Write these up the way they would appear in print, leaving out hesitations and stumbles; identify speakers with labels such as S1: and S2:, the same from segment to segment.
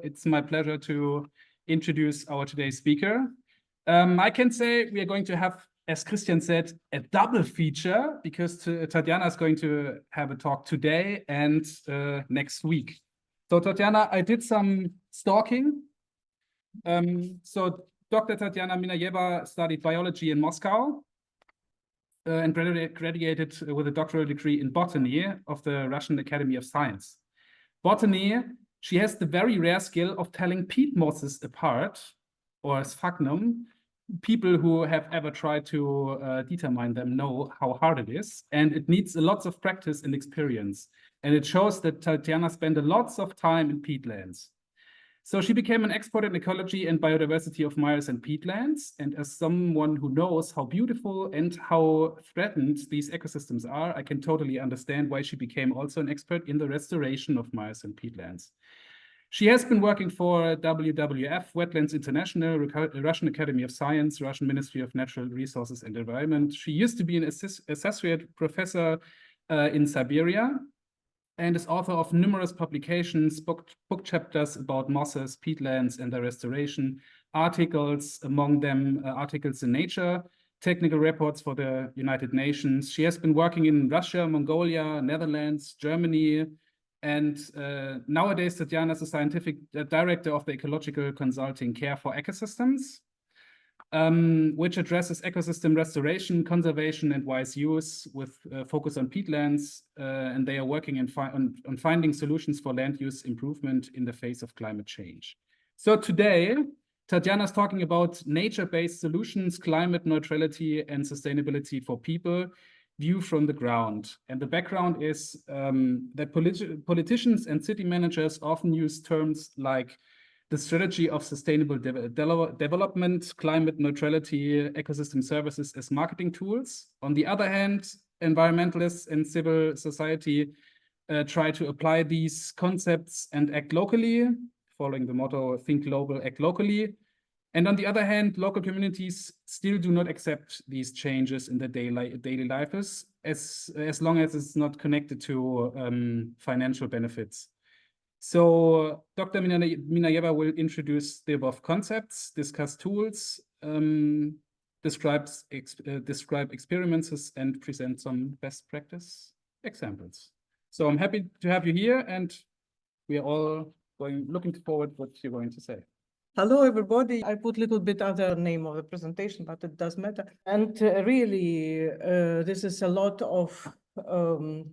S1: It's my pleasure to introduce our today's speaker. I can say we are going to have, as Christian said, a double feature because Tatiana is going to have a talk today and next week. So Tatiana, I did some stalking. So Dr. Tatiana Minayeva studied biology in Moscow and graduated with a doctoral degree in botany of the Russian Academy of Science. Botany, she has the very rare skill of telling peat mosses apart, or sphagnum. People who have ever tried to determine them know how hard it is, and it needs lots of practice and experience. And it shows that Tatiana spent lots of time in peatlands. So she became an expert in ecology and biodiversity of mares and peatlands. And as someone who knows how beautiful and how threatened these ecosystems are, I can totally understand why she became also an expert in the restoration of mares and peatlands. She has been working for WWF, Wetlands International, Russian Academy of Science, Russian Ministry of Natural Resources and Environment. She used to be an associate professor in Siberia, and is author of numerous publications, book chapters about mosses, peatlands, and their restoration, articles, among them articles in Nature, technical reports for the United Nations. She has been working in Russia, Mongolia, Netherlands, Germany, and nowadays Tatiana is a scientific director of the ecological consulting Care for Ecosystems, which addresses ecosystem restoration, conservation, and wise use with focus on peatlands. And they are working on finding solutions for land use improvement in the face of climate change. So today, Tatiana is talking about nature-based solutions, climate neutrality, and sustainability for people, view from the ground. And the background is that politicians and city managers often use terms like the strategy of sustainable development, climate neutrality, ecosystem services as marketing tools. On the other hand, environmentalists and civil society try to apply these concepts and act locally, following the motto, think global, act locally. And on the other hand, local communities still do not accept these changes in their daily lives as long as it's not connected to financial benefits. So Dr. Minayeva will introduce the above concepts, discuss tools, describe experiments, and present some best practice examples. So I'm happy to have you here, and we are all looking forward to what you're going to say.
S2: Hello, everybody. I put a little bit other name of the presentation, but it does matter. And really, this is a lot of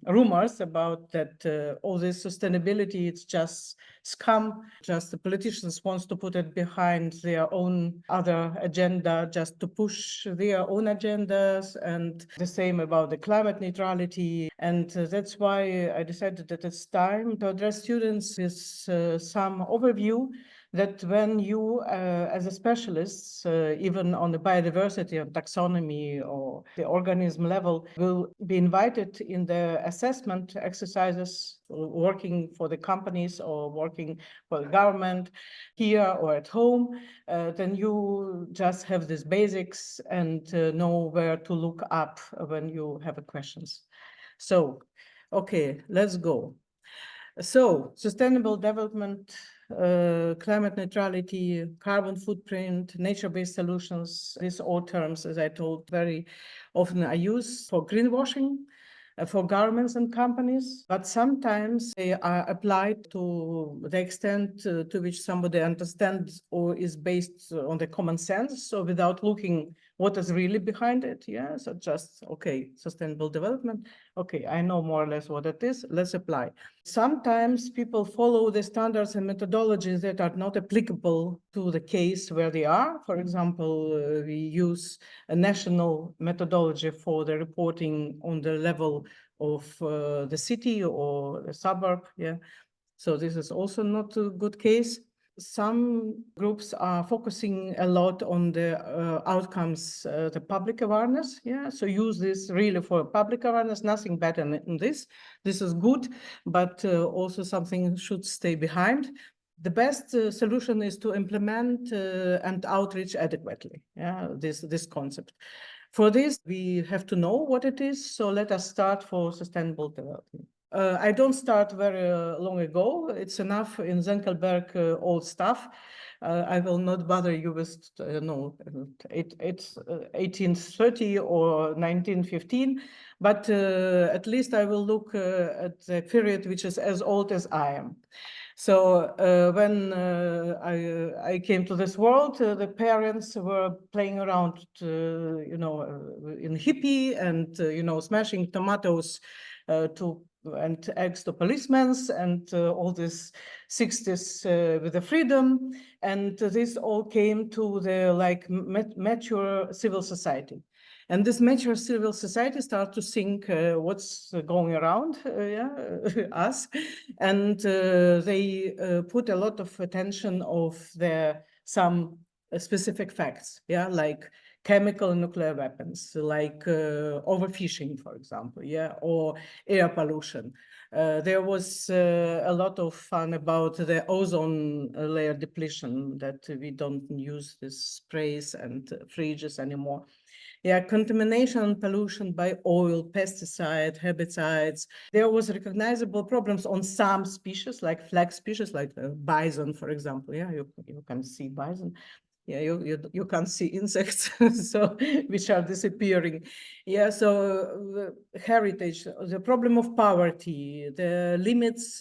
S2: rumors about that all this sustainability, it's just scam, just the politicians wants to put it behind their own other agenda, just to push their own agendas, and the same about the climate neutrality. And that's why I decided that it's time to address students with some overview that when you, as a specialist, even on the biodiversity and taxonomy or the organism level, will be invited in the assessment exercises, working for the companies or working for the government here or at home, then you just have these basics and know where to look up when you have questions. So, okay, let's go. So, sustainable development, climate neutrality, carbon footprint, nature-based solutions, these all terms, as I told, very often are used for greenwashing, for governments and companies, but sometimes they are applied to the extent to which somebody understands or is based on the common sense, so without looking what is really behind it. Yeah, so just, okay, sustainable development, okay, I know more or less what it is, let's apply. Sometimes people follow the standards and methodologies that are not applicable to the case where they are. For example, we use a national methodology for the reporting on the level of the city or the suburb. Yeah, so this is also not a good case. Some groups are focusing a lot on the outcomes, the public awareness. Yeah, so use this really for public awareness, nothing better in this. This is good, but also something should stay behind. The best solution is to implement and outreach adequately. Yeah, this concept. For this, we have to know what it is. So let us start for sustainable development. I don't start very long ago. It's enough in Zenkelberg old stuff. I will not bother you with it's 1830 or 1915, but at least I will look at the period which is as old as I am. So when I came to this world, the parents were playing around, in hippie and smashing tomatoes and eggs to policemen and all this 60s with the freedom, and this all came to the mature civil society. And this mature civil society started to think what's going around us, and they put a lot of attention of some specific facts, like chemical and nuclear weapons, like overfishing, for example, or air pollution. There was a lot of fun about the ozone layer depletion, that we don't use these sprays and fridges anymore. Contamination and pollution by oil, pesticide, herbicides. There was recognizable problems on some species, like flag species, like bison, for example. You can see bison. You can't see insects, so which are disappearing. So heritage, the problem of poverty, the limits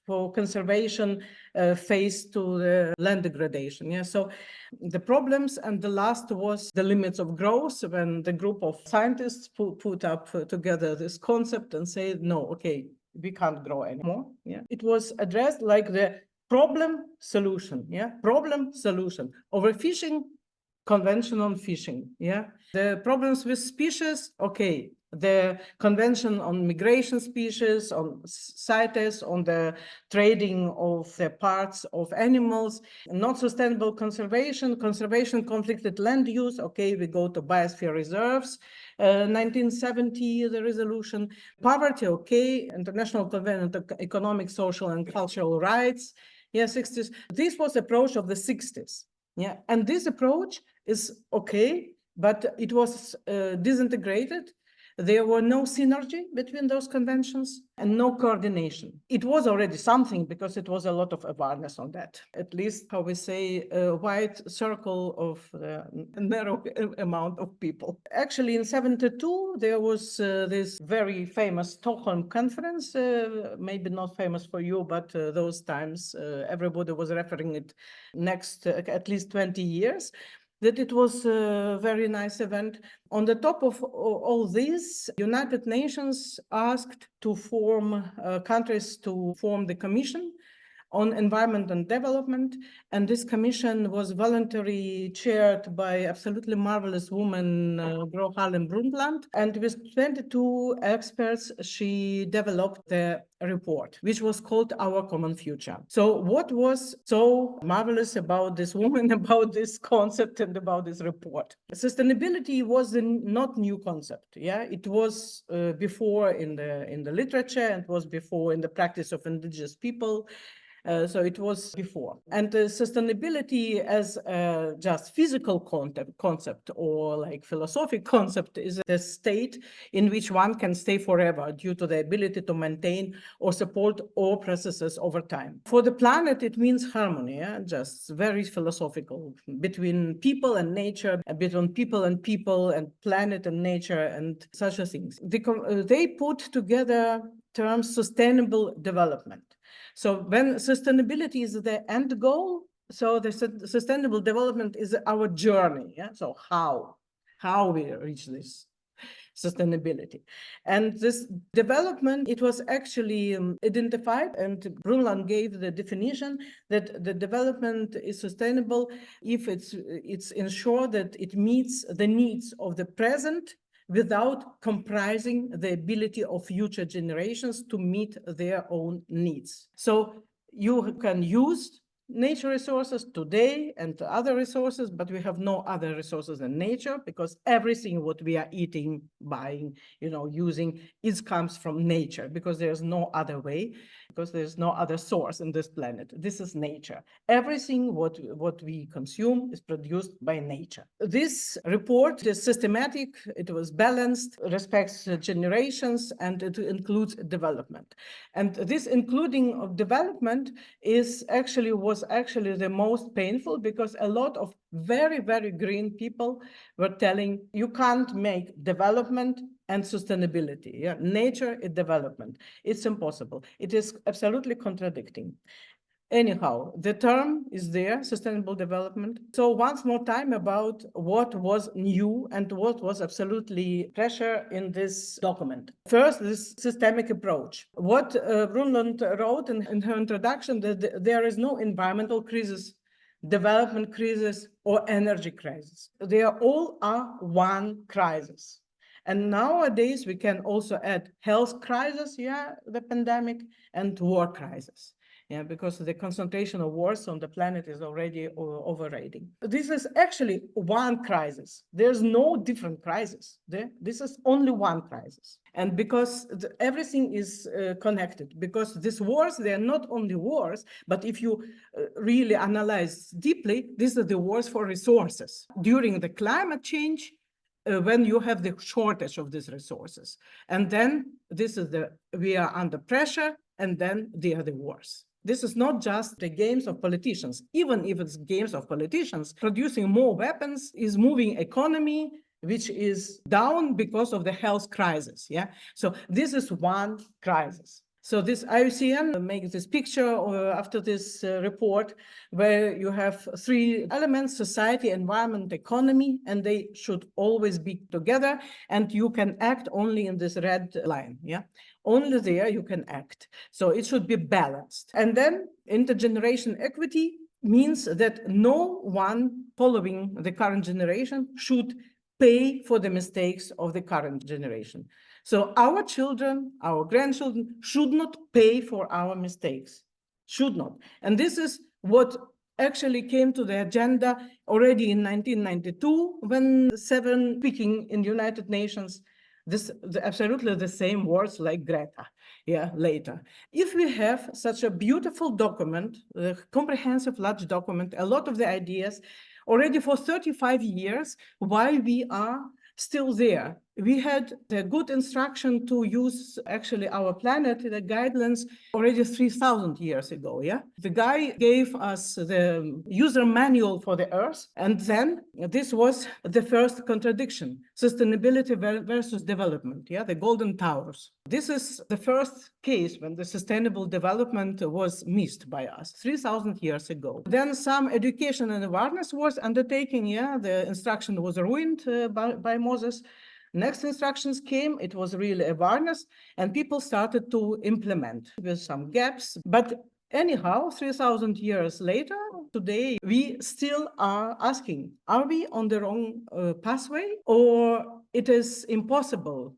S2: for conservation faced to the land degradation. So the problems, and the last was the limits of growth, when the group of scientists put up together this concept and said, no, okay, we can't grow anymore. It was addressed like the problem solution. Problem solution. Overfishing, convention on fishing. The problems with species, okay, the convention on migration species, on CITES, on the trading of the parts of animals, not sustainable conservation, conflicted land use, okay, we go to biosphere reserves, 1970, the resolution, poverty, okay, International Convention on Economic, Social, and Cultural Rights, 60s. This was the approach of the 60s. And this approach is okay, but it was disintegrated. There were no synergy between those conventions and no coordination. It was already something because it was a lot of awareness on that. At least, how we say, a wide circle of a narrow amount of people. Actually, in 72, there was this very famous Stockholm conference, maybe not famous for you, but those times everybody was referring it next at least 20 years. That it was a very nice event. On the top of all this, United Nations asked to form countries to form the Commission on Environment and Development, and this commission was voluntarily chaired by absolutely marvelous woman, Gro Harlem Brundtland, and with 22 experts, she developed the report, which was called Our Common Future. So what was so marvelous about this woman, about this concept, and about this report? Sustainability was not new concept. It was before in the literature, and it was before in the practice of indigenous people. So it was before. And sustainability as just physical concept or like philosophic concept is a state in which one can stay forever due to the ability to maintain or support all processes over time. For the planet, it means harmony, just very philosophical, between people and nature, between people and planet and nature and such things. They put together terms sustainable development. So when sustainability is the end goal, so the sustainable development is our journey. So how we reach this sustainability. And this development, it was actually identified, and Brundtland gave the definition that the development is sustainable if it's ensured that it meets the needs of the present without compromising the ability of future generations to meet their own needs. So you can use nature resources today and other resources, but we have no other resources than nature, because everything what we are eating, buying, using, comes from nature, because there's no other way, because there's no other source in this planet. This is nature. Everything what we consume is produced by nature. This report is systematic, it was balanced, respects generations, and it includes development. And this including of development was actually the most painful, because a lot of very, very green people were telling you can't make development and sustainability. Yeah, nature is development. It's impossible. It is absolutely contradicting. Anyhow, the term is there, sustainable development. So once more time about what was new and what was absolutely pressure in this document. First, this systemic approach. What Brundtland wrote in her introduction, that there is no environmental crisis, development crisis, or energy crisis. They all are one crisis. And nowadays, we can also add health crisis, the pandemic, and war crisis. Because the concentration of wars on the planet is already overriding. This is actually one crisis. There's no different crisis. This is only one crisis. And because everything is connected, because these wars, they are not only wars, but if you really analyze deeply, these are the wars for resources. During the climate change, when you have the shortage of these resources. And then we are under pressure, and then there are the wars. This is not just the games of politicians. Even if it's games of politicians, producing more weapons is moving economy, which is down because of the health crisis. So this is one crisis. So this IUCN makes this picture after this report, where you have three elements: society, environment, economy, and they should always be together. And you can act only in this red line. Only there you can act. So it should be balanced. And then intergeneration equity means that no one following the current generation should pay for the mistakes of the current generation. So our children, our grandchildren should not pay for our mistakes, should not. And this is what actually came to the agenda already in 1992, when seven speaking in the United Nations, absolutely the same words like Greta, later. If we have such a beautiful document, a comprehensive large document, a lot of the ideas, already for 35 years, why we are still there. We had the good instruction to use actually our planet, the guidelines, already 3,000 years ago. The guy gave us the user manual for the Earth, and then this was the first contradiction: sustainability versus development. The golden towers. This is the first case when the sustainable development was missed by us 3,000 years ago. Then some education and awareness was undertaken. The instruction was ruined by Moses. Next instructions came, it was really awareness, and people started to implement with some gaps. But anyhow, 3,000 years later, today, we still are asking, are we on the wrong pathway, or it is impossible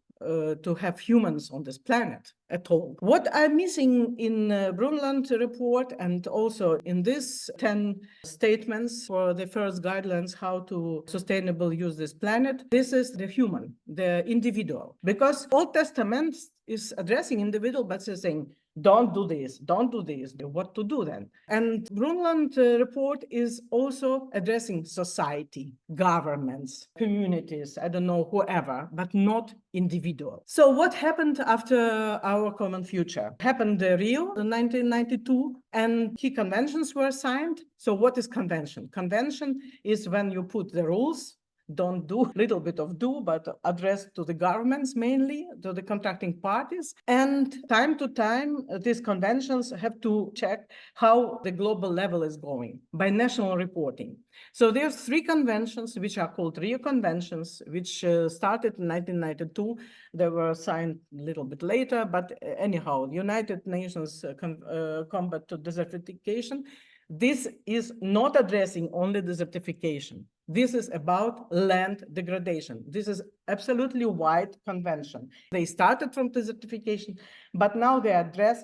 S2: to have humans on this planet at all? What I'm missing in Brundtland report, and also in this 10 statements for the first guidelines how to sustainably use this planet, this is the human, the individual. Because Old Testament is addressing individual, but it's saying, don't do this, don't do this. What to do then? And Brundtland report is also addressing society, governments, communities, I don't know, whoever, but not individual. So what happened after our common future? Happened Rio in 1992, and key conventions were signed. So what is convention? Convention is when you put the rules, don't do, little bit of do, but addressed to the governments mainly, to the contracting parties. And time to time, these conventions have to check how the global level is going by national reporting. So there's three conventions which are called Rio Conventions, which started in 1992. They were signed a little bit later, but anyhow, United Nations Combat to Desertification. This is not addressing only desertification. This is about land degradation. This is absolutely wide convention. They started from desertification, but now they address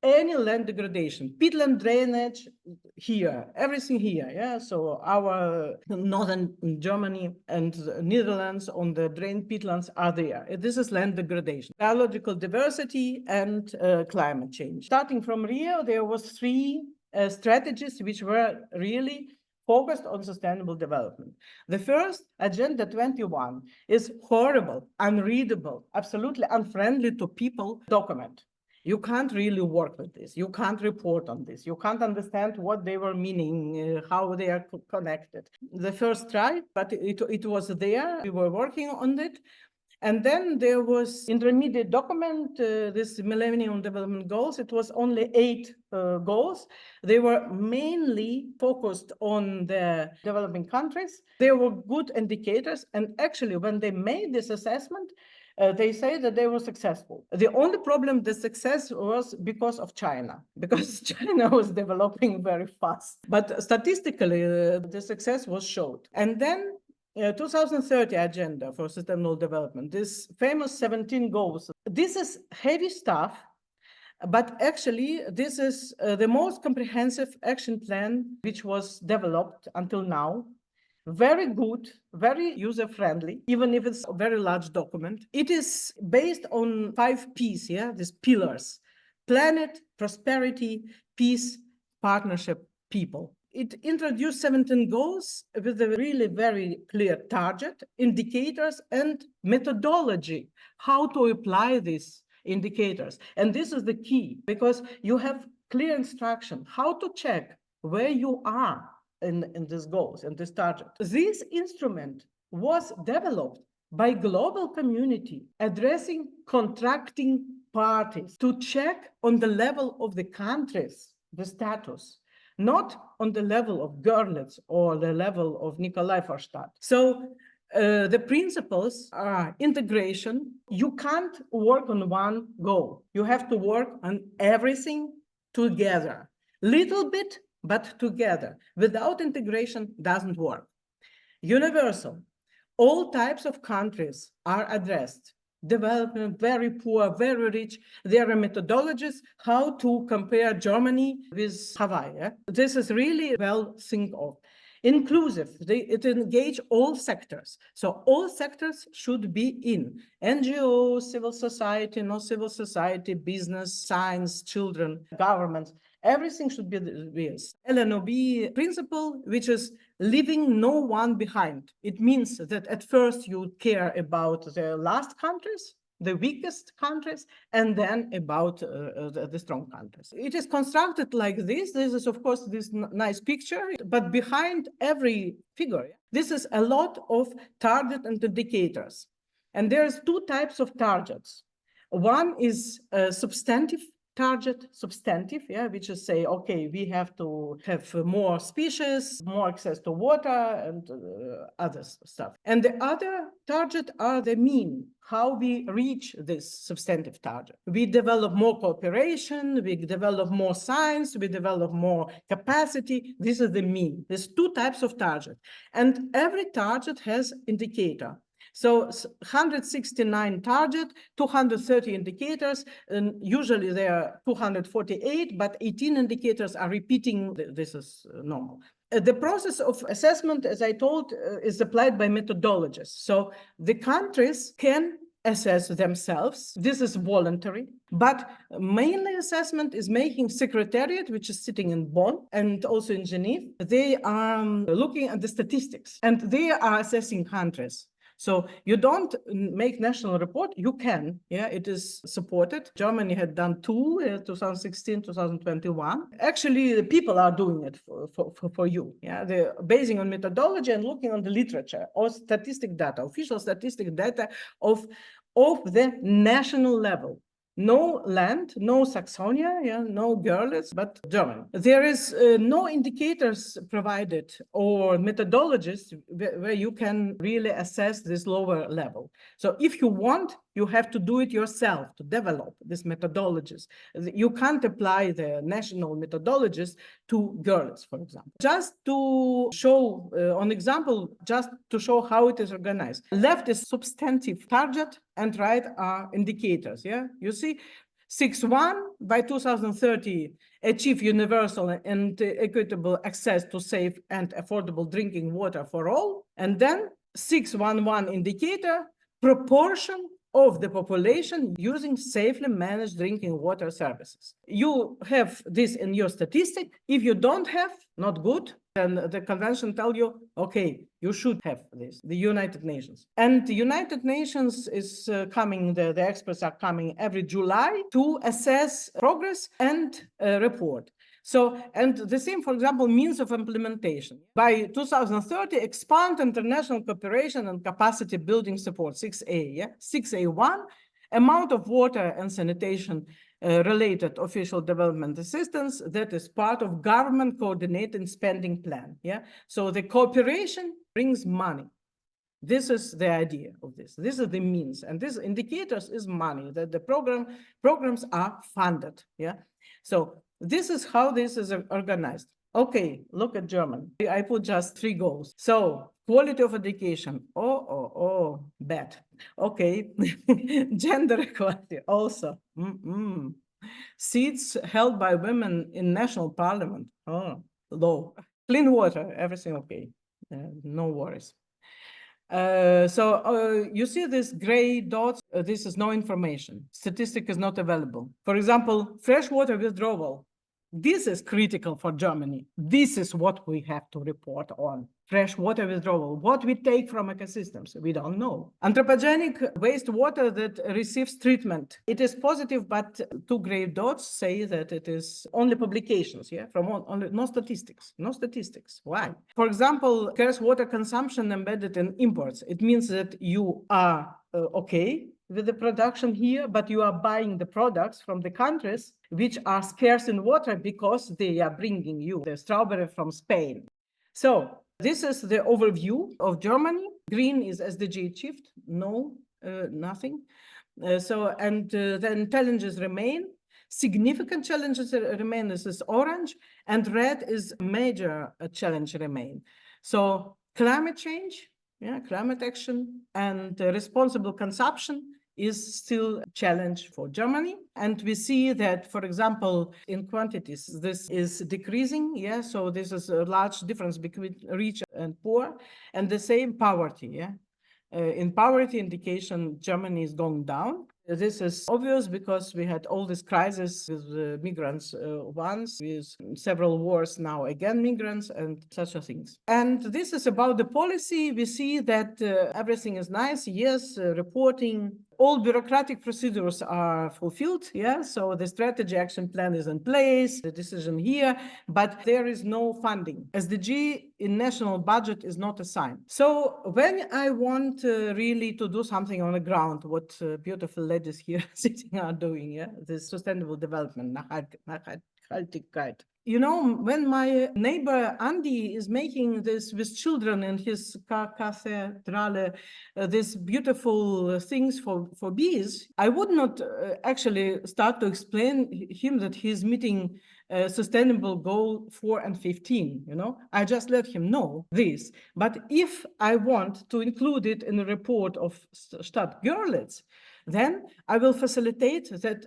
S2: any land degradation, peatland drainage here, everything here, yeah. So our northern Germany and Netherlands on the drained peatlands are there. This is land degradation, biological diversity, and climate change. Starting from Rio, there was three strategies which were really focused on sustainable development. The first, Agenda 21, is horrible, unreadable, absolutely unfriendly to people document. You can't really work with this. You can't report on this. You can't understand what they were meaning, how they are connected. The first try, but it was there. We were working on it. And then there was intermediate document, this Millennium Development Goals. It was only 8 goals. They were mainly focused on the developing countries. They were good indicators. And actually, when they made this assessment, they say that they were successful. The only problem, the success was because of China, because China was developing very fast. But statistically, the success was showed. And then 2030 Agenda for Sustainable Development, this famous 17 goals. This is heavy stuff, but actually this is the most comprehensive action plan which was developed until now. Very good, very user-friendly, even if it's a very large document. It is based on 5 Ps, yeah, these pillars: planet, prosperity, peace, partnership, people. It introduced 17 goals with a really very clear target, indicators, and methodology, how to apply these indicators. And this is the key, because you have clear instruction how to check where you are in these goals and this target. This instrument was developed by global community addressing contracting parties to check on the level of the countries, the status, not on the level of Görlitz or the level of Nikolai-Vorstadt. So the principles are integration. You can't work on one goal. You have to work on everything together. Little bit, but together. Without integration, doesn't work. Universal. All types of countries are addressed. Development, very poor, very rich. There are methodologies how to compare Germany with Hawaii. Yeah? This is really well thought of. Inclusive, it engage all sectors. So all sectors should be in. NGOs, civil society, no civil society, business, science, children, governments. Everything should be this. LNOB principle, which is leaving no one behind. It means that at first you care about the last countries, the weakest countries, and then about the strong countries. It is constructed like this. This is, of course, this nice picture, but behind every figure, this is a lot of target and indicators. And there's 2 types of targets. One is substantive target, yeah, which is say, okay, we have to have more species, more access to water, and other stuff. And the other target are the mean, how we reach this substantive target. We develop more cooperation, we develop more science, we develop more capacity. This is the mean. There's 2 types of target, and every target has indicator. So 169 target, 230 indicators, and usually there are 248, but 18 indicators are repeating. This is normal. The process of assessment, as I told, is applied by methodologists. So the countries can assess themselves. This is voluntary, but mainly assessment is making Secretariat, which is sitting in Bonn and also in Geneva. They are looking at the statistics and they are assessing countries. So you don't make national report, you can, yeah, it is supported. Germany had done 2, 2016, 2021. Actually, the people are doing it for you, yeah. They're basing on methodology and looking on the literature or statistic data, official statistic data of the national level. No land, no Saxonia, yeah, no Görlitz, but Germany. There is no indicators provided or methodologies where you can really assess this lower level. So if you want, you have to do it yourself to develop these methodologies. You can't apply the national methodologies to Görlitz, for example. Just to show on example, just to show how it is organized. Left is substantive target and right are indicators, yeah? You see, 6.1, by 2030, achieve universal and equitable access to safe and affordable drinking water for all. And then 6.11 indicator, proportion of the population using safely managed drinking water services. You have this in your statistic. If you don't have, not good. And the convention tell you, okay, you should have this, the United Nations. And the United Nations is coming, the experts are coming every July to assess progress and report. So, and the same, for example, means of implementation. By 2030, expand international cooperation and capacity building support, 6A, yeah? 6A1, amount of water and sanitation related official development assistance that is part of government coordinated spending plan, yeah? So the cooperation brings money. This is the idea of this. This is the means, and this indicators is money, that the programs are funded, yeah? So this is how this is organized. Okay, look at German. I put just 3 goals. So quality of education, bad. Okay, gender equality also. Seats held by women in national parliament, low. Clean water, everything okay, no worries. So you see this gray dots, this is no information. Statistic is not available. For example, freshwater withdrawal. This is critical for Germany. This is what we have to report on. Freshwater withdrawal, what we take from ecosystems, we don't know. Anthropogenic wastewater that receives treatment. It is positive, but 2 gray dots say that it is only publications, yeah, from only, no statistics, no statistics. Why? For example, scarce water consumption embedded in imports. It means that you are okay with the production here, but you are buying the products from the countries which are scarce in water because they are bringing you the strawberry from Spain. So this is the overview of Germany. Green is SDG achieved, no, nothing. Then challenges remain. Significant challenges remain, this is orange, and red is major challenge remain. So climate change, yeah, climate action and responsible consumption is still a challenge for Germany. And we see that, for example, in quantities, this is decreasing. Yeah, so this is a large difference between rich and poor, and the same poverty. Yeah, in poverty indication, Germany is going down. This is obvious because we had all this crisis with migrants once, with several wars now again migrants and such things. And this is about the policy. We see that everything is nice. Yes, reporting, all bureaucratic procedures are fulfilled. Yeah, so the strategy action plan is in place, the decision here, but there is no funding. SDG in national budget is not assigned. So when I want really to do something on the ground, what beautiful ladies here sitting are doing, yeah, this sustainable development, Nachhaltigkeit. You know, when my neighbor Andy is making this with children in his cathedral, these beautiful things for bees, I would not actually start to explain him that he's meeting sustainable goal 4 and 15, you know, I just let him know this. But if I want to include it in the report of Stadt Görlitz, then I will facilitate that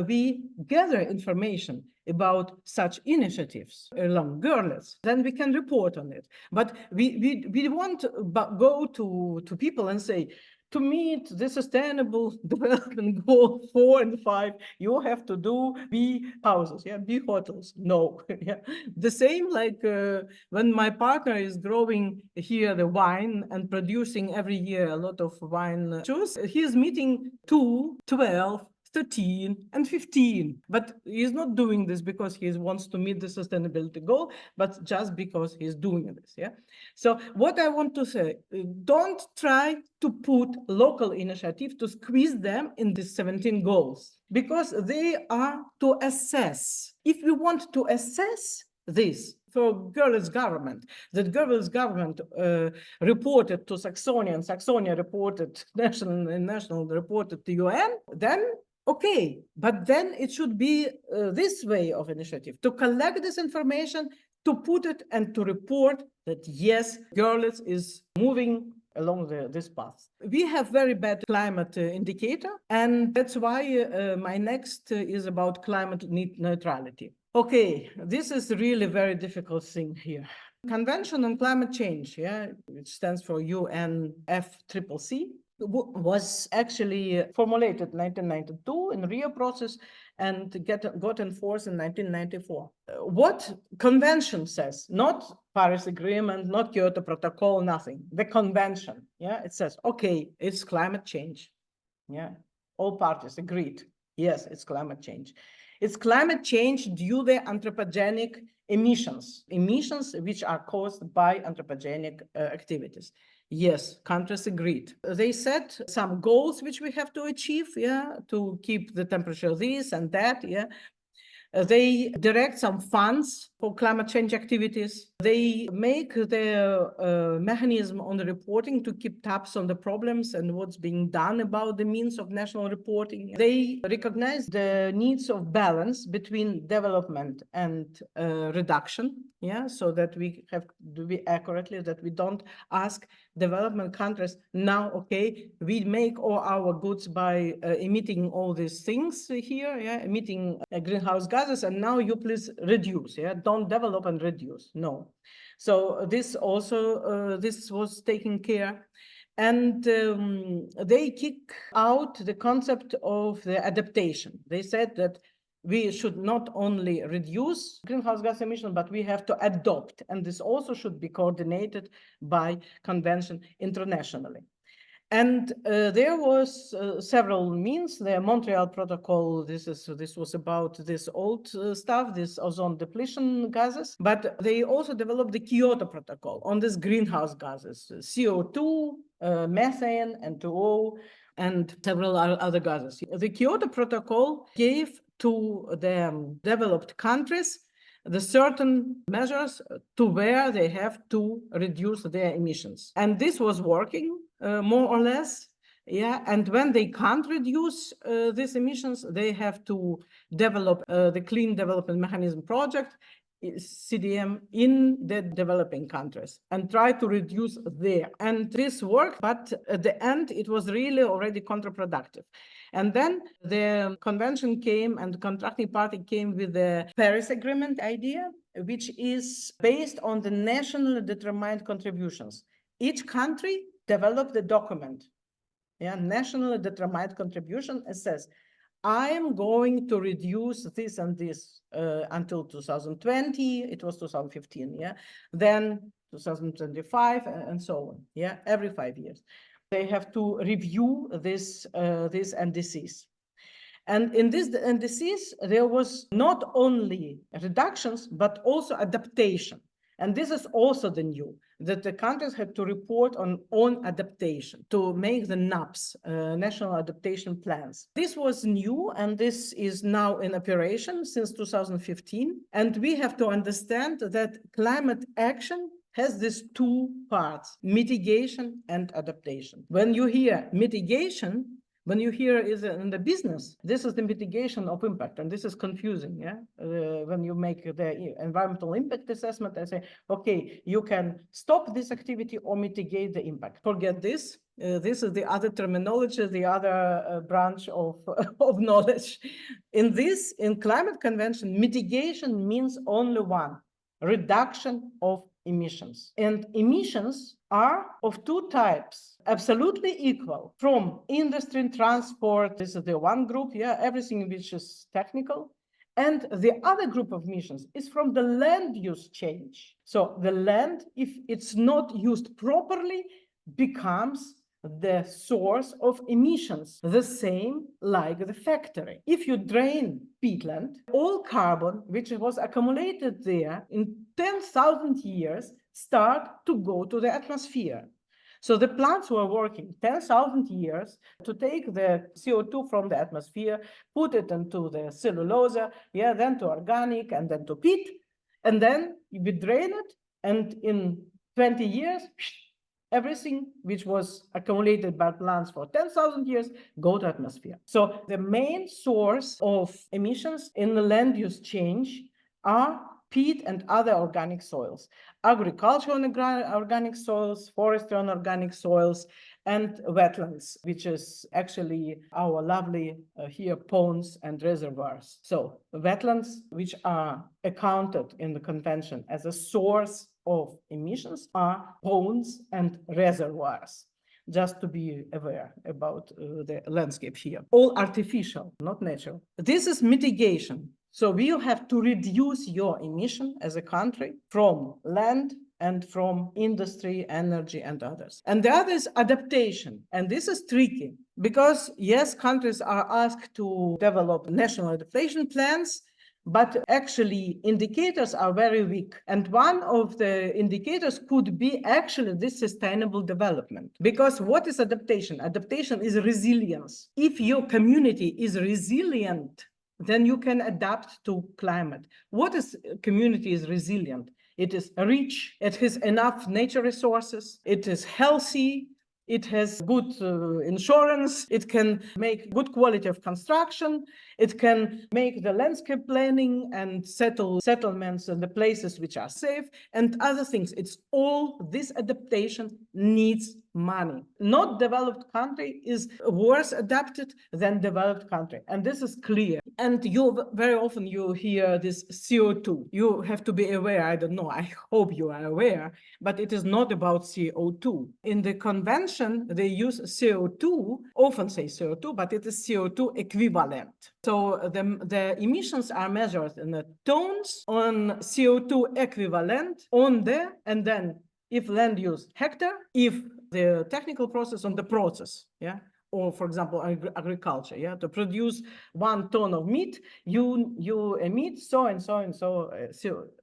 S2: we gather information about such initiatives along Görlitz, then we can report on it. But we won't go to people and say, to meet the sustainable development goal 4 and 5, you have to do bee houses, yeah, bee hotels. No, yeah. The same like when my partner is growing here the wine and producing every year a lot of wine juice, he is meeting 2, 12, 13 and 15, but he's not doing this because he wants to meet the sustainability goal, but just because he's doing this. Yeah. So what I want to say, don't try to put local initiative to squeeze them in the 17 goals, because they are to assess. If we want to assess this for Görlitz government, that Görlitz government reported to Saxony and Saxony reported national reported to UN, then okay, but then it should be this way of initiative, to collect this information, to put it and to report that yes, Görlitz is moving along this path. We have very bad climate indicator, and that's why my next is about climate neutrality. Okay, this is really very difficult thing here. Convention on Climate Change, yeah, which stands for UNFCCC, was actually formulated in 1992 in Rio process and got enforced in 1994. What convention says, not Paris Agreement, not Kyoto Protocol, nothing. The convention, yeah, it says, okay, it's climate change. Yeah, all parties agreed. Yes, it's climate change. It's climate change due to anthropogenic emissions which are caused by anthropogenic activities. Yes, countries agreed. They set some goals which we have to achieve, yeah, to keep the temperature this and that, yeah. They direct some funds for climate change activities. They make the mechanism on the reporting to keep tabs on the problems and what's being done about the means of national reporting. They recognize the needs of balance between development and reduction, yeah, so that we have to do it accurately, that we don't ask development countries now, okay, we make all our goods by emitting all these things here, yeah, emitting greenhouse gases, and now you please reduce, yeah, don't develop and reduce, no. So this also, this was taken care. And they kick out the concept of the adaptation. They said that we should not only reduce greenhouse gas emission, but we have to adopt. And this also should be coordinated by convention internationally. And there was several means. The Montreal Protocol, this was about this old stuff, this ozone depletion gases, but they also developed the Kyoto Protocol on these greenhouse gases, CO2, methane, N2O, and several other gases. The Kyoto Protocol gave to the developed countries the certain measures to where they have to reduce their emissions. And this was working more or less, yeah. And when they can't reduce these emissions, they have to develop the Clean Development Mechanism project, CDM, in the developing countries and try to reduce there. And this worked, but at the end, it was really already counterproductive. And then the convention came and the contracting party came with the Paris Agreement idea, which is based on the nationally determined contributions. Each country developed a document, yeah, nationally determined contribution. It says, I am going to reduce this and this until 2020. It was 2015, yeah. Then 2025 and so on, yeah. Every 5 years, they have to review this NDCs. And in this NDCs, there was not only reductions but also adaptation. And this is also the new, that the countries had to report on own adaptation to make the NAPs, National Adaptation Plans. This was new, and this is now in operation since 2015. And we have to understand that climate action has these two parts, mitigation and adaptation. When you hear mitigation, when you hear is in the business, this is the mitigation of impact, and this is confusing, yeah? When you make the environmental impact assessment, I say, okay, you can stop this activity or mitigate the impact. Forget this. This is the other terminology, the other branch of knowledge. In climate convention, mitigation means only one, reduction of emissions. And emissions are of two types, absolutely equal, from industry and transport. This is the one group, yeah, everything which is technical. And the other group of emissions is from the land use change. So the land, if it's not used properly, becomes the source of emissions, the same like the factory. If you drain peatland, all carbon which was accumulated there in 10,000 years start to go to the atmosphere. So the plants were working 10,000 years to take the CO2 from the atmosphere, put it into the cellulose, yeah, then to organic, and then to peat, and then we drain it, and in 20 years, everything which was accumulated by plants for 10,000 years go to atmosphere. So the main source of emissions in the land use change are peat and other organic soils, agricultural organic soils, forestry and organic soils, and wetlands, which is actually our lovely here ponds and reservoirs. So wetlands, which are accounted in the convention as a source of emissions, are ponds and reservoirs. Just to be aware about the landscape here. All artificial, not natural. This is mitigation. So you have to reduce your emission as a country from land and from industry, energy, and others. And the other is adaptation. And this is tricky because, yes, countries are asked to develop national adaptation plans, but actually indicators are very weak. And one of the indicators could be actually this sustainable development. Because what is adaptation? Adaptation is resilience. If your community is resilient, then you can adapt to climate. What is community is resilient? It is rich, it has enough nature resources, it is healthy, it has good insurance, it can make good quality of construction, it can make the landscape planning and settlements in the places which are safe and other things. It's all this adaptation needs money. Not developed country is worse adapted than developed country. And this is clear. And very often you hear this CO2. You have to be aware, I don't know, I hope you are aware, but it is not about CO2. In the convention, they use CO2, often say CO2, but it is CO2 equivalent. So the emissions are measured in the tons on CO2 equivalent on the, and then if land use hectare, if the technical process on the process, yeah, or for example, agriculture, yeah, to produce 1 ton of meat, you emit so and so and so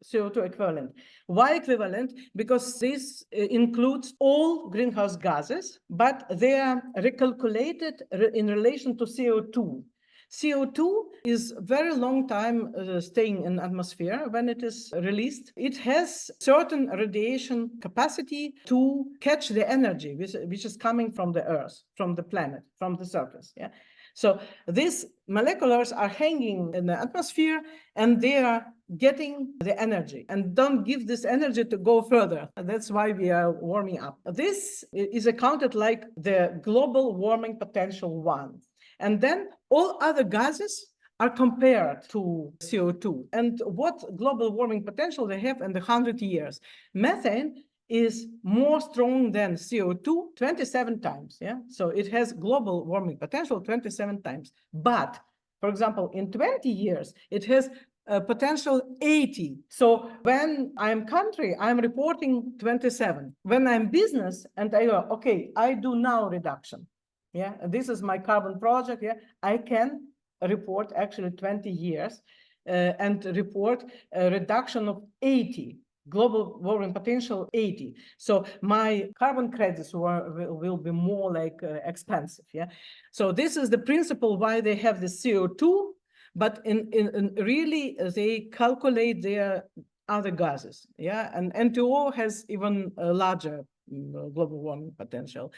S2: CO2 equivalent. Why equivalent? Because this includes all greenhouse gases, but they are recalculated in relation to CO2. CO2 is very long time staying in atmosphere when it is released. It has certain radiation capacity to catch the energy which is coming from the earth, from the planet, from the surface. Yeah. So these molecules are hanging in the atmosphere and they are getting the energy and don't give this energy to go further. That's why we are warming up. This is accounted like the global warming potential 1. And then all other gases are compared to CO2. And what global warming potential they have in the 100 years. Methane is more strong than CO2 27 times. Yeah, so it has global warming potential 27 times. But, for example, in 20 years, it has potential 80. So when I'm country, I'm reporting 27. When I'm business and I go, okay, I do now reduction. Yeah, this is my carbon project. Yeah, I can report actually 20 years and report a reduction of 80, global warming potential 80. So my carbon credits will be more like expensive. Yeah, so this is the principle why they have the CO2, but in really they calculate their other gases. Yeah, and N2O has even a larger global warming potential.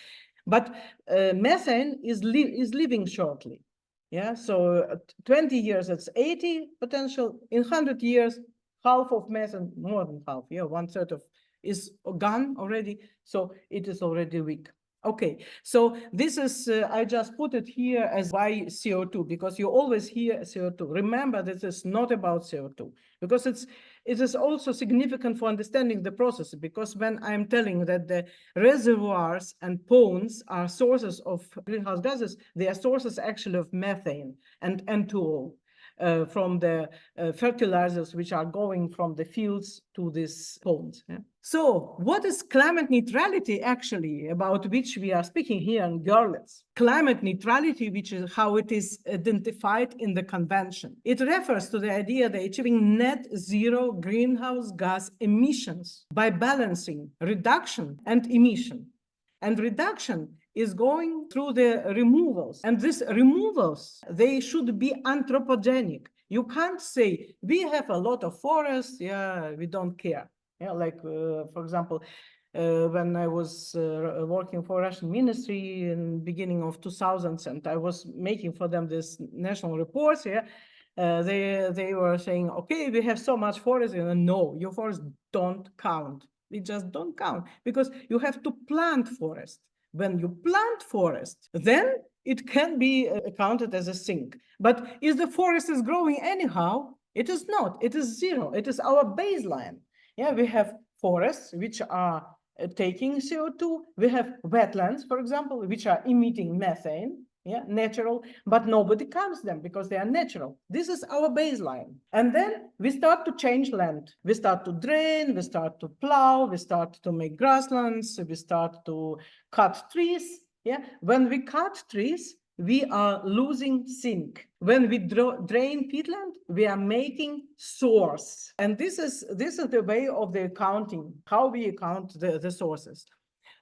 S2: But methane is living shortly. Yeah, so 20 years, it's 80 potential. In 100 years, half of methane, more than half, yeah, 1/3 of is gone already. So it is already weak. Okay, so this is, I just put it here as why CO2, because you always hear CO2. Remember, this is not about CO2, because it is also significant for understanding the process, because when I'm telling that the reservoirs and ponds are sources of greenhouse gases, they are sources actually of methane and N2O. From the fertilizers which are going from the fields to these ponds. Yeah? So what is climate neutrality actually, about which we are speaking here in Görlitz? Climate neutrality, which is how it is identified in the convention. It refers to the idea that achieving net zero greenhouse gas emissions by balancing reduction and emission. And reduction is going through the removals. And these removals, they should be anthropogenic. You can't say, we have a lot of forests, yeah, we don't care. Yeah, like, for example, when I was working for Russian ministry in the beginning of 2000s, and I was making for them this national reports, yeah, They were saying, okay, we have so much forest, and no, your forests don't count. They just don't count because you have to plant forest. When you plant forest, then it can be counted as a sink. But if the forest is growing anyhow, it is not. It is zero. It is our baseline. Yeah, we have forests which are taking CO2. We have wetlands, for example, which are emitting methane. Yeah, natural, but nobody counts them because they are natural. This is our baseline. And then we start to change land. We start to drain, we start to plow, we start to make grasslands, we start to cut trees. Yeah, when we cut trees, we are losing sink. When we drain peatland, we are making source. And this is the way of the accounting, how we account the sources.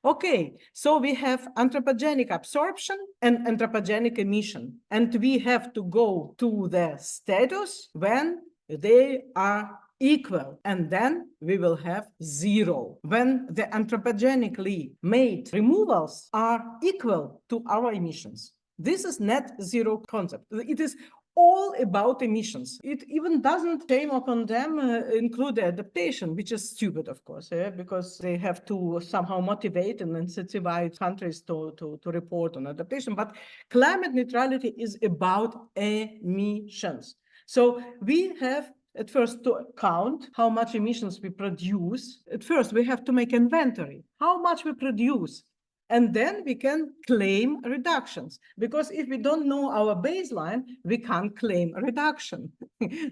S2: Okay, so we have anthropogenic absorption and anthropogenic emission, and we have to go to the status when they are equal, and then we will have zero. When the anthropogenically made removals are equal to our emissions. This is net zero concept. It is all about emissions. It even doesn't shame upon them include the adaptation, which is stupid, of course, because they have to somehow motivate and incentivize countries to report on adaptation. But climate neutrality is about emissions. So we have at first to count how much emissions we produce. At first, we have to make inventory, how much we produce. And then we can claim reductions, because if we don't know our baseline, we can't claim a reduction.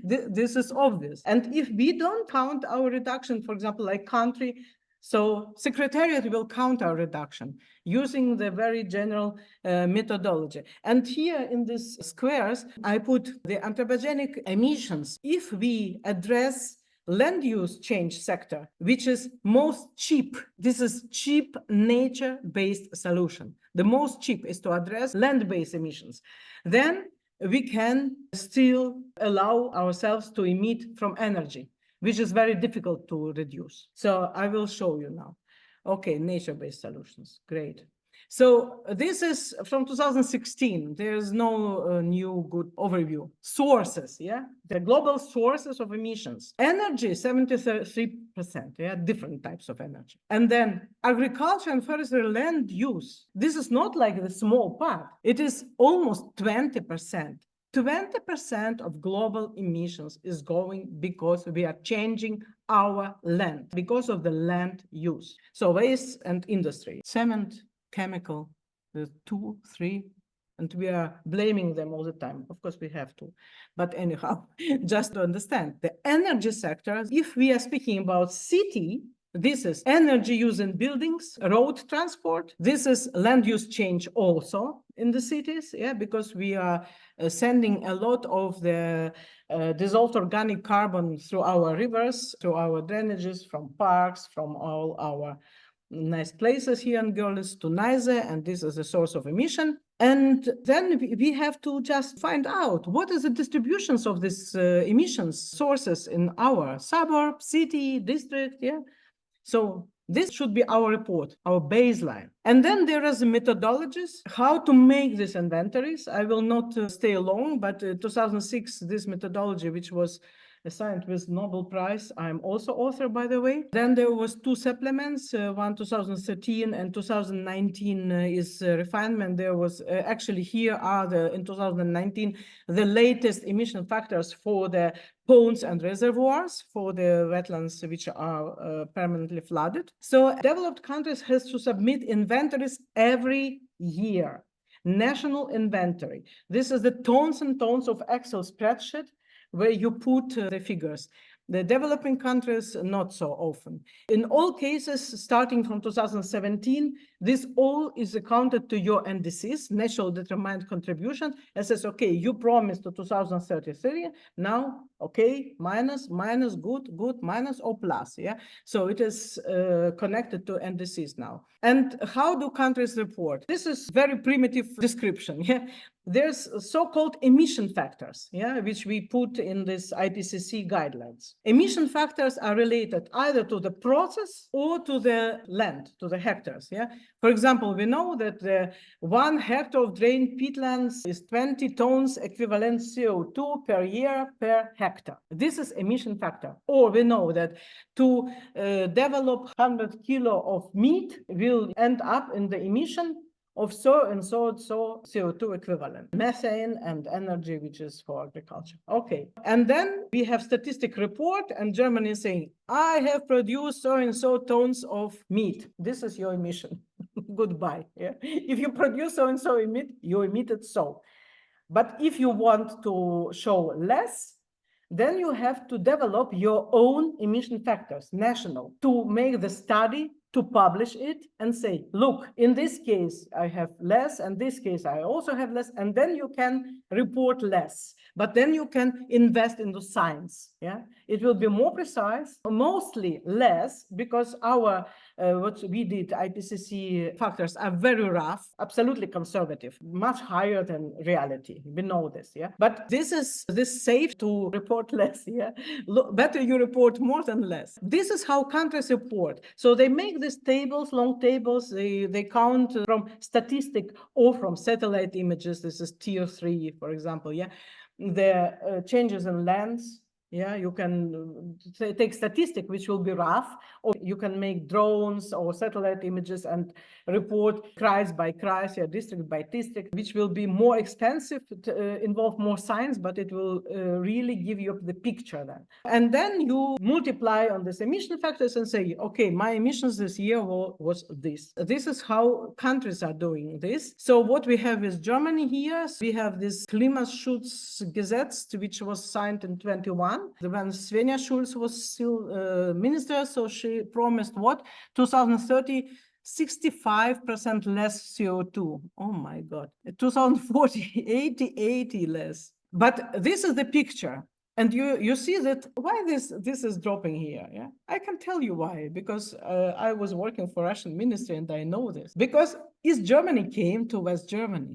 S2: This is obvious. And if we don't count our reduction, for example, like country, so Secretariat will count our reduction using the very general methodology. And here in these squares, I put the anthropogenic emissions. If we address land use change sector, which is most cheap. This is cheap nature-based solution. The most cheap is to address land-based emissions. Then we can still allow ourselves to emit from energy, which is very difficult to reduce. So I will show you now. Okay, nature-based solutions, great. So this is from 2016. There's no new good overview. Sources, yeah? The global sources of emissions. Energy, 73%, yeah? Different types of energy. And then agriculture and forestry land use. This is not like the small part. It is almost 20%. 20% of global emissions is going because we are changing our land, because of the land use. So waste and industry, cement, chemical, the 2, 3, and we are blaming them all the time. Of course, we have to. But anyhow, just to understand, the energy sector, if we are speaking about city, this is energy use in buildings, road transport. This is land use change also in the cities, yeah, because we are sending a lot of the dissolved organic carbon through our rivers, through our drainages, from parks, from all our nice places here in Görlitz to Neise, and this is a source of emission. And then we have to just find out what is the distributions of these emissions sources in our suburb, city, district, yeah. So this should be our report, our baseline. And then there is the methodologies, how to make these inventories. I will not stay long, but 2006, this methodology, which was assigned with Nobel Prize. I'm also author, by the way. Then there was 2 supplements, one 2013 and 2019 is refinement. There was actually here are in 2019, the latest emission factors for the ponds and reservoirs for the wetlands which are permanently flooded. So developed countries has to submit inventories every year. National inventory. This is the tons and tons of Excel spreadsheet where you put the figures. The developing countries, not so often. In all cases, starting from 2017, this all is accounted to your NDCs, National Determined Contribution, and says, okay, you promised to 2033, now, okay, minus, good, minus, or plus, yeah? So it is connected to NDCs now. And how do countries report? This is very primitive description, yeah? there's so-called emission factors, which we put in this IPCC guidelines. Emission factors are related either to the process or to the land, to the hectares. For example, we know that the 1 hectare of drained peatlands is 20 tons equivalent CO2 per year per hectare. This is emission factor. Or we know that to develop 100 kilo of meat will end up in the emission of so and so CO2 equivalent, methane and energy, which is for agriculture. Okay, and then we have statistic report, and Germany is saying, I have produced so and so tons of meat. This is your emission. Goodbye. If you produce so and so meat, you emitted so. But if you want to show less, then you have to develop your own emission factors, national, to make the study, to publish it and say, look, in this case, I have less, and this case, I also have less, and then you can report less. But then you can invest into science. It will be more precise, mostly less, because our what we did, IPCC factors are very rough, absolutely conservative, much higher than reality. We know this, But this is safe to report less, Better you report more than less. This is how countries report. So they make these tables, long tables. They count from statistic or from satellite images. This is tier 3, for example, The changes in lands. You can take statistic, which will be rough, or you can make drones or satellite images and report kreis by kreis, district by district, which will be more expensive, involve more science, but it will really give you the picture then. And then you multiply on these emission factors and say, okay, my emissions this year was this. This is how countries are doing this. So what we have is Germany here. We have this Klimaschutzgesetz, which was signed in 21. When Svenja Schulz was still minister, so she promised what? 2030, 65% less CO2. Oh my God. 2040, 80 less. But this is the picture. And you see that why this is dropping here. I can tell you why, because I was working for Russian ministry and I know this. Because East Germany came to West Germany,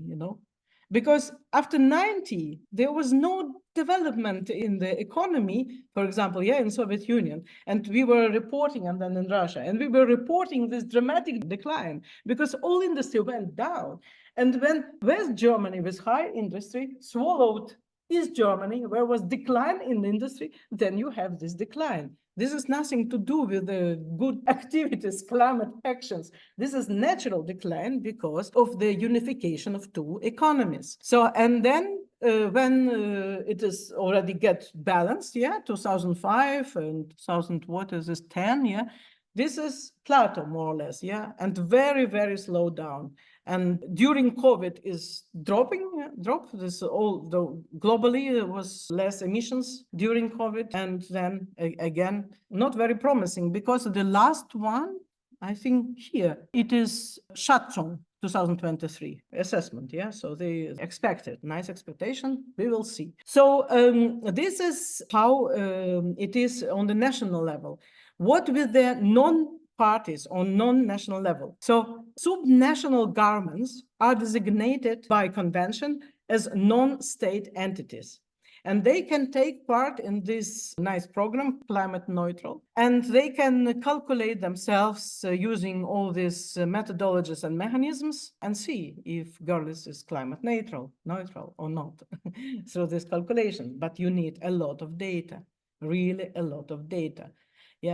S2: Because after 90, there was no development in the economy, for example, in Soviet Union, and we were reporting, and then in Russia, and we were reporting this dramatic decline because all industry went down. And when West Germany with high industry swallowed East Germany, where was decline in the industry, then you have this decline. This has nothing to do with the good activities, climate actions. This is natural decline because of the unification of two economies. So, and then when it is already get balanced, 2005 and 2010, this is plateau more or less, and very, very slow down. And during COVID is dropping. This all globally there was less emissions during COVID, and then again not very promising because the last one, I think here it is Schätzung 2023 assessment. So they expected nice expectation. We will see. So this is how it is on the national level. What with the non-parties on non-national level? So subnational governments are designated by convention as non-state entities. And they can take part in this nice program, climate neutral, and they can calculate themselves using all these methodologies and mechanisms and see if Görlitz is climate neutral or not through this calculation. But you need a lot of data, really a lot of data.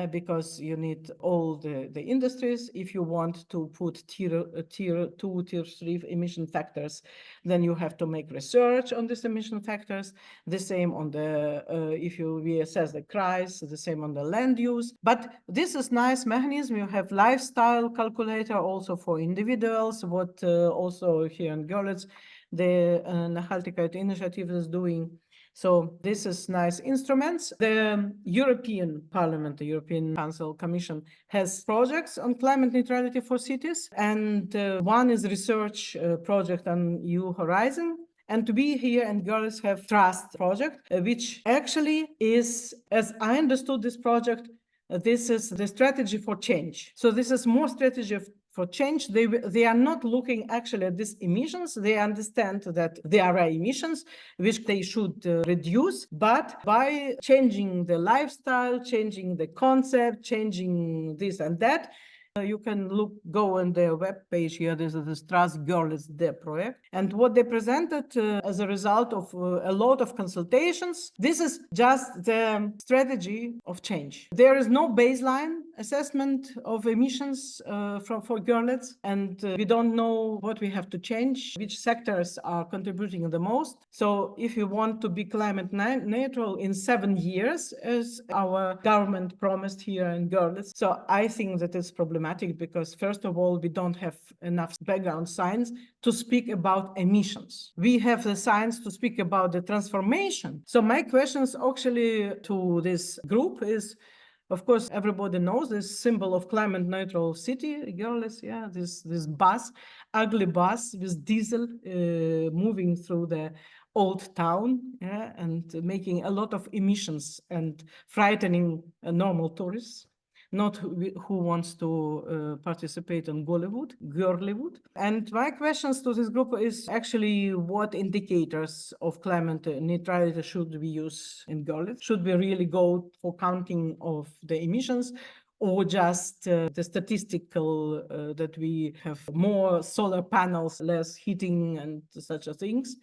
S2: Because you need all the industries. If you want to put tier 2, tier 3 emission factors, then you have to make research on these emission factors. The same on the, if we assess the kreis, the same on the land use. But this is nice mechanism. You have lifestyle calculator also for individuals, what also here in Görlitz, the Nachhaltigkeit Initiative is doing. So this is nice instruments. The European Parliament, the European Council Commission has projects on climate neutrality for cities. And one is research project on EU Horizon. And we here in Görlitz have Trust project, which actually is, as I understood this project, this is the strategy for change. So this is more strategy for change, they are not looking actually at these emissions. They understand that there are emissions which they should reduce, but by changing the lifestyle, changing the concept, changing this and that, you can go on their web page here. This is the Görlitz project. And what they presented as a result of a lot of consultations, this is just the strategy of change. There is no baseline assessment of emissions for Görlitz, and we don't know what we have to change, which sectors are contributing the most. So if you want to be climate neutral in 7 years, as our government promised here in Görlitz, so I think that it's problematic because, first of all, we don't have enough background science to speak about emissions. We have the science to speak about the transformation. So my questions actually to this group is, of course, everybody knows this symbol of climate neutral city, Görlitz, yeah, this bus, ugly bus with diesel moving through the old town, yeah, and making a lot of emissions and frightening normal tourists, not who wants to participate in Görlitz. And my questions to this group is actually what indicators of climate neutrality should we use in Görlitz? Should we really go for counting of the emissions, or just the statistical that we have more solar panels, less heating and such things?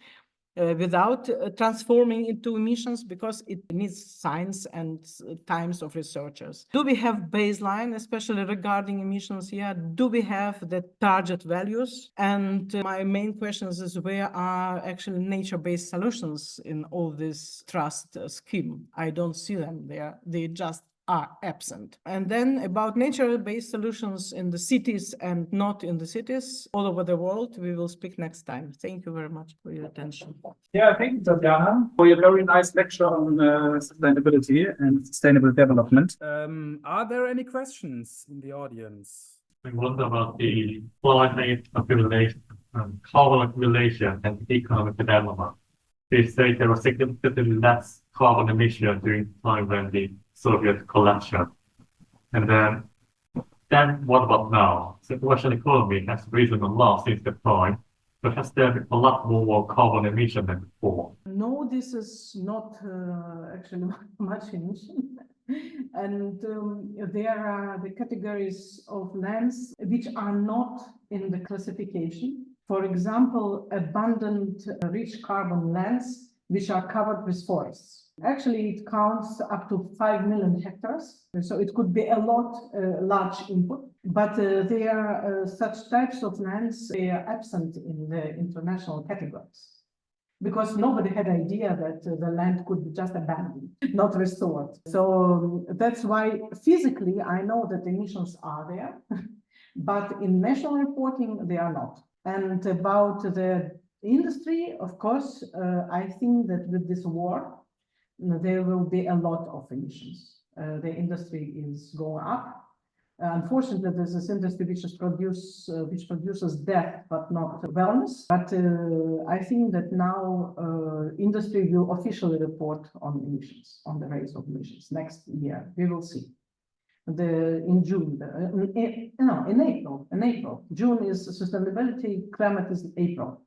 S2: Without transforming into emissions, because it needs science and times of researchers. Do we have baseline, especially regarding emissions here? Do we have the target values? And my main question is where are actually nature-based solutions in all this trust scheme? I don't see them there. They just are absent. And then about nature-based solutions in the cities and not in the cities all over the world, we will speak next time. Thank you very much for your attention.
S1: Yeah, thank you, Tatiana, for your very nice lecture on sustainability and sustainable development. Are there any questions in the audience?
S3: I wonder about the climate accumulation, carbon accumulation and economic development. They say there was significantly less carbon emission during the time when the Soviet collapsed. And then what about now? So the Russian economy has risen a lot since the time, but has there been a lot more carbon emission than before?
S2: No, this is not actually much emission. And there are the categories of lands which are not in the classification. For example, abundant rich carbon lands which are covered with forests. Actually, it counts up to 5 million hectares. So it could be a large input, but there are such types of lands, they are absent in the international categories. Because nobody had idea that the land could be just abandoned, not restored. So that's why physically I know that emissions are there, but in national reporting they are not. And about the industry, of course, I think that with this war, there will be a lot of emissions. The industry is going up. Unfortunately, there's this industry which produces death but not wellness. But I think that now industry will officially report on emissions, on the rates of emissions next year. We will see. In June, in April. June is sustainability, climate is April.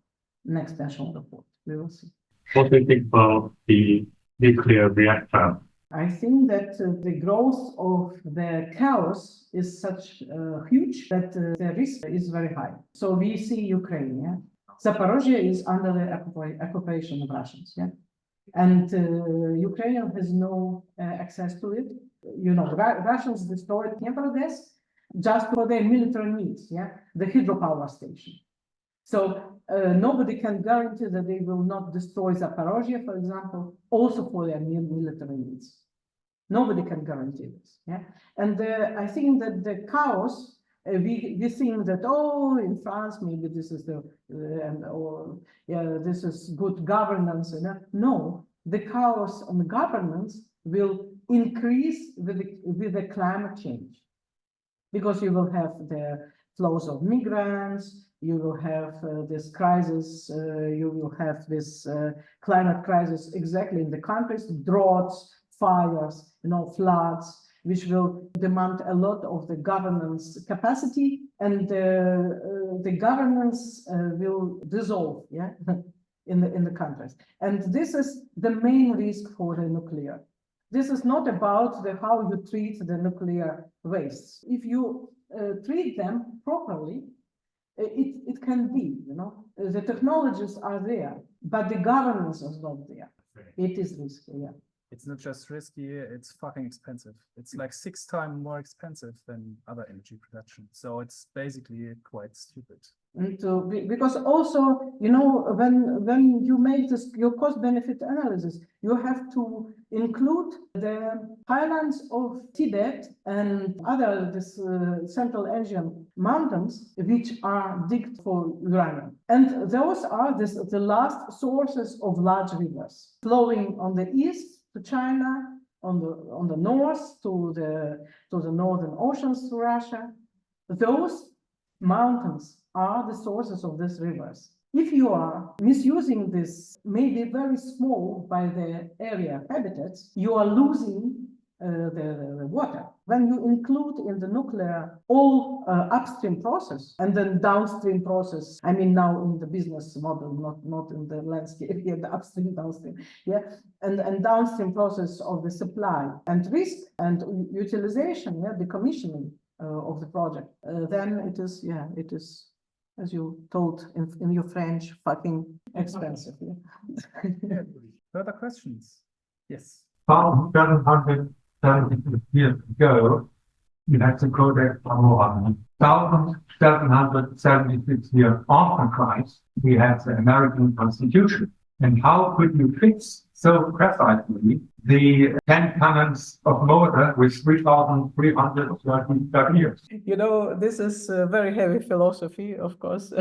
S2: Next national report. We will see.
S3: What do you think about the nuclear reactor?
S2: I think that the growth of the chaos is such huge that the risk is very high. So we see Ukraine, yeah? Zaporozhye is under the occupation of Russians, yeah? And Ukraine has no access to it. You know, Russians destroyed Dnipro just for their military needs, yeah? The hydropower station. So nobody can guarantee that they will not destroy Zaporozhye, for example, also for their military needs. Nobody can guarantee this. Yeah, and I think that the chaos. We think that in France maybe this is this is good governance. No, the chaos on governance will increase with the climate change, because you will have the flows of migrants. You will have this crisis, you will have this climate crisis exactly in the countries, droughts, fires, floods, which will demand a lot of the governance capacity, and the governance will dissolve, yeah, in the countries. And this is the main risk for the nuclear. This is not about how you treat the nuclear wastes. If you treat them properly, it can be, you know, the technologies are there, but the governance is not there. It is risky, yeah.
S1: It's not just risky, it's fucking expensive. It's like 6 times more expensive than other energy production. So it's basically quite stupid.
S2: And because also, you know, when you make this your cost-benefit analysis, you have to include the highlands of Tibet and other Central Asian mountains which are digged for uranium, and those are the last sources of large rivers flowing on the east to China, on the north to the northern oceans to Russia. Those mountains are the sources of these rivers. If you are misusing this, maybe very small by the area habitats, you are losing the water. When you include in the nuclear all upstream process and then downstream process, I mean now in the business model, not in the landscape, yeah, the upstream, downstream, yeah, and downstream process of the supply and risk and utilization, yeah, the commissioning of the project, then it is, yeah, it is, as you told in your French, fucking expensive. Yeah.
S1: Further questions? Yes.
S4: 770 years ago, we had the Codex Hammurabi. 1776 years after Christ, we had the American Constitution. And how could you fix so precisely the 10 canons of Moses with 3,330 years?
S2: You know, this is very heavy philosophy, of course,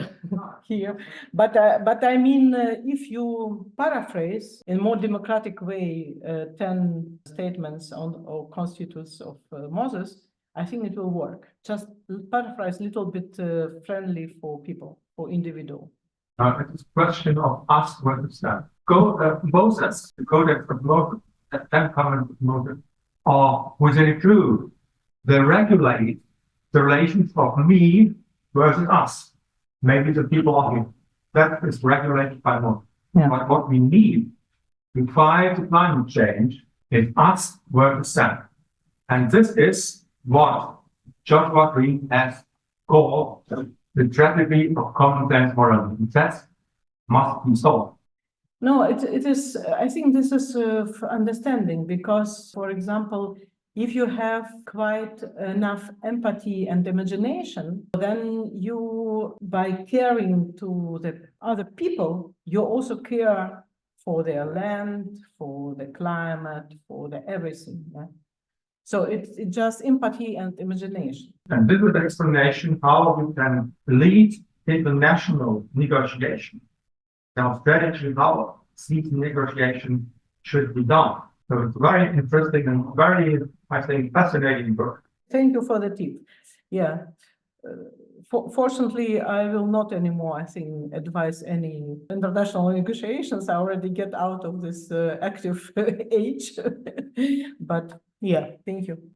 S2: here. But I mean, if you paraphrase in more democratic way 10 statements or constitutes of Moses, I think it will work. Just paraphrase a little bit friendly for people, for individual.
S4: It's a question of us to understand. Moses, the Codex of Moses, the 10 Commandments of Moses, are within a clue. They regulate the relations of me versus us. Maybe the people are here. That is regulated by Moses.
S2: Yeah.
S4: But what we need to fight climate change is us versus them. And this is what Joshua Green has called the tragedy of common sense morality. That must be solved.
S2: No, it is, I think this is understanding, because, for example, if you have quite enough empathy and imagination, then you, by caring to the other people, you also care for their land, for the climate, for the everything. Yeah? So it's just empathy and imagination.
S4: And this is the explanation how we can lead international negotiation. Our strategy, how these negotiation should be done. So it's very interesting and very, I think, fascinating work.
S2: Thank you for the tip. Yeah. Fortunately, I will not anymore, I think, advise any international negotiations. I already get out of this active age. But yeah, thank you.